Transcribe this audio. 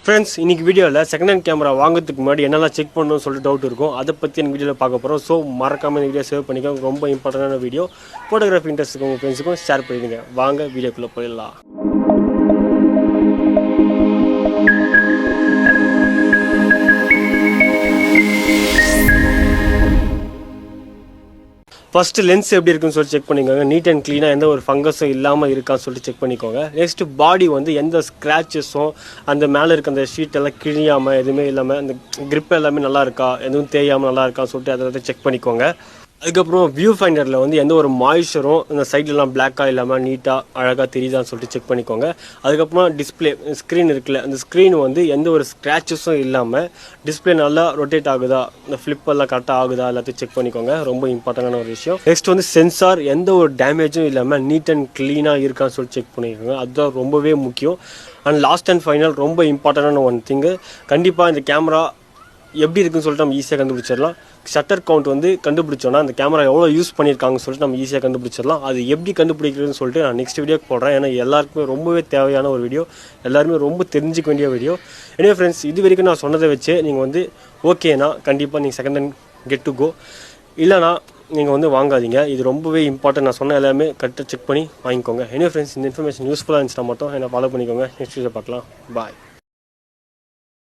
Friends, இன்னைக்கு வீடியோவில் second hand camera வாங்குறதுக்கு முன்னாடி என்னெல்லாம் செக் பண்ணணும்னு சொல்லிட்டு டவுட் இருக்கும். அதை பற்றி எனக்கு வீடியோவில் பார்க்க போகிறோம். ஸோ மறக்காமல் இந்த வீடியோ சேவ் பண்ணிக்கோங்க. ரொம்ப இம்பார்ட்டண்டான வீடியோ. ஃபோட்டோகிராஃபி இன்ட்ரெஸ்ட்டுக்கு உங்கள் ஃப்ரெண்ட்ஸுக்கும் ஷேர் பண்ணிடுங்க. வாங்க வீடியோக்குள்ளே போயிடலாம். ஃபஸ்ட்டு லென்ஸ் எப்படி இருக்குன்னு சொல்லி செக் பண்ணிக்கோங்க. நீட் அண்ட் க்ளீனாக எந்த ஒரு ஃபங்கஸும் இல்லாமல் இருக்கான்னு சொல்லிட்டு செக் பண்ணிக்கோங்க. நெக்ஸ்ட்டு பாடி வந்து எந்த ஸ்க்ராச்சஸும் அந்த மேலே இருக்க அந்த ஷீட் எல்லாம் கிழியாமல் எதுவுமே இல்லாமல் அந்த கிரிப் எல்லாமே நல்லா இருக்கா, எதுவும் தேயாமல் நல்லா இருக்கான்னு சொல்லிட்டு அதை செக் பண்ணிக்கோங்க. அதுக்கப்புறம் வியூ ஃபைண்டரில் வந்து எந்த ஒரு மாய்ஸ்சரும் இந்த சைட்லலாம் பிளாக்காக இல்லாமல் நீட்டாக அழகாக தெரியுதான்னு சொல்லிட்டு செக் பண்ணிக்கோங்க. அதுக்கப்புறம் டிஸ்பிளே ஸ்க்ரீன் இருக்குல்ல, அந்த ஸ்க்ரீன் வந்து எந்த ஒரு ஸ்க்ராச்சஸும் இல்லாமல் டிஸ்பிளே நல்லா ரொட்டேட் ஆகுதா, இந்த ஃப்ளிப்பெல்லாம் கரெக்டாக ஆகுதா எல்லாத்தையும் செக் பண்ணிக்கோங்க. ரொம்ப இம்பார்ட்டண்டான ஒரு விஷயம். நெக்ஸ்ட் வந்து சென்சார் எந்த ஒரு டேமேஜும் இல்லாமல் நீட் அண்ட் க்ளீனாக இருக்கான்னு சொல்லிட்டு செக் பண்ணிக்கோங்க. அதுதான் ரொம்பவே முக்கியம். அண்ட் லாஸ்ட் அண்ட் ஃபைனல் ரொம்ப இம்பார்ட்டண்டான ஒன் திங்கு, கண்டிப்பாக இந்த கேமரா எப்படி இருக்குன்னு சொல்லிட்டு நம்ம ஈஸியாக கண்டுபிடிச்சிடலாம். ஷட்டர் கவுண்ட் வந்து கண்டுபிடிச்சோன்னா அந்த கேமரா எவ்வளோ யூஸ் பண்ணியிருக்காங்கன்னு சொல்லிட்டு நம்ம ஈஸியாக கண்டுபிடிச்சிடலாம். அது எப்படி கண்டுபிடிக்கிறதுன்னு சொல்லிட்டு நான் நெக்ஸ்ட் வீடியோக்கு போடுறேன். ஏன்னா எல்லாருக்குமே ரொம்பவே தேவையான ஒரு வீடியோ, எல்லாருமே ரொம்ப தெரிஞ்சிக்க வேண்டிய வீடியோ. எனவே ஃப்ரெண்ட்ஸ், இது வரைக்கும் நான் சொன்னதை வச்சு நீங்கள் வந்து ஓகேனா கண்டிப்பாக நீங்கள் second hand get to go, இல்லைனா நீங்கள் வந்து வாங்காதீங்க. இது ரொம்பவே இம்பார்ட்டன்ட். நான் சொன்ன எல்லாமே கரெக்டாக செக் பண்ணி வாங்கிக்கோங்க. எனவே ஃப்ரெண்ட்ஸ், இந்த இன்ஃபர்மேஷன் யூஸ்ஃபுல்லாக இருந்துச்சுன்னா மட்டும் என்னை ஃபாலோ பண்ணிக்கோங்க. நெக்ஸ்ட் வீடியோ பார்க்கலாம். பாய்.